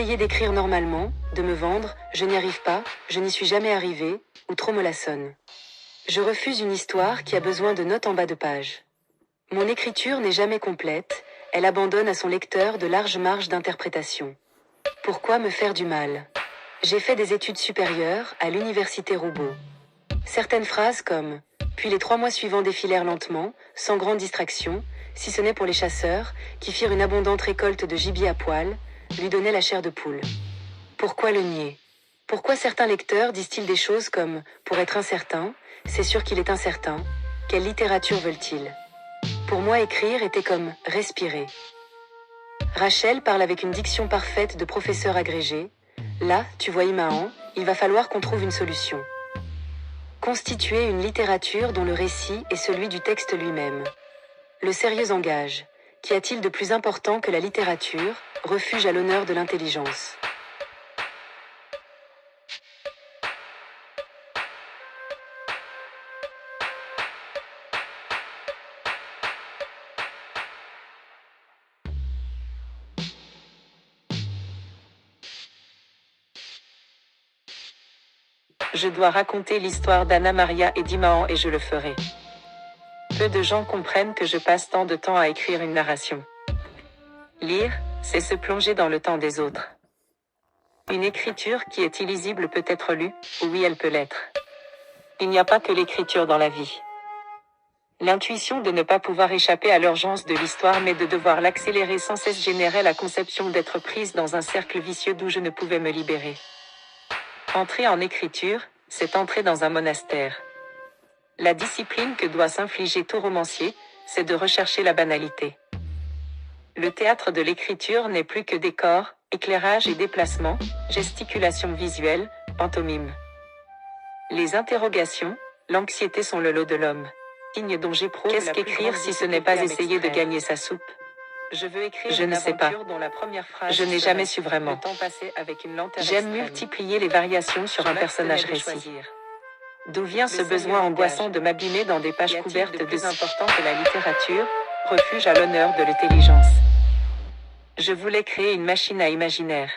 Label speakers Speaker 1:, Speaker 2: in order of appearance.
Speaker 1: essayé d'écrire normalement, de me vendre, je n'y arrive pas, je n'y suis jamais arrivé, ou trop me la sonne. Je refuse une histoire qui a besoin de notes en bas de page. Mon écriture n'est jamais complète, elle abandonne à son lecteur de larges marges d'interprétation. Pourquoi me faire du mal? J'ai fait des études supérieures à l'université Roubaud. Certaines phrases comme « Puis les 3 mois suivants défilèrent lentement, sans grande distraction, si ce n'est pour les chasseurs, qui firent une abondante récolte de gibier à poil, lui donnaient la chair de poule. » Pourquoi le nier? Pourquoi certains lecteurs disent-ils des choses comme « Pour être incertain, c'est sûr qu'il est incertain, quelle littérature veulent-ils » Pour moi écrire était comme « respirer ». Rachel parle avec une diction parfaite de professeur agrégé. Là, tu vois Imahan, il va falloir qu'on trouve une solution. Constituer une littérature dont le récit est celui du texte lui-même. Le sérieux engage. Qu'y a-t-il de plus important que la littérature, refuge à l'honneur de l'intelligence? Je dois raconter l'histoire d'Anna Maria et d'Imahan et je le ferai. Peu de gens comprennent que je passe tant de temps à écrire une narration. Lire, c'est se plonger dans le temps des autres. Une écriture qui est illisible peut être lue, oui elle peut l'être. Il n'y a pas que l'écriture dans la vie. L'intuition de ne pas pouvoir échapper à l'urgence de l'histoire mais de devoir l'accélérer sans cesse générait la conception d'être prise dans un cercle vicieux d'où je ne pouvais me libérer. Entrer en écriture, c'est entrer dans un monastère. La discipline que doit s'infliger tout romancier, c'est de rechercher la banalité. Le théâtre de l'écriture n'est plus que décor, éclairage et déplacement, gesticulation visuelle, pantomime. Les interrogations, l'anxiété sont le lot de l'homme. Signe dont j'éprouve. Qu'est-ce qu'écrire si ce n'est pas essayer de gagner sa soupe? Je ne sais pas. Je n'ai jamais su vraiment. J'aime multiplier les variations sur un personnage récit. D'où vient ce besoin angoissant de m'abîmer dans des pages couvertes de plus important que la littérature, refuge à l'honneur de l'intelligence? Je voulais créer une machine à imaginaire.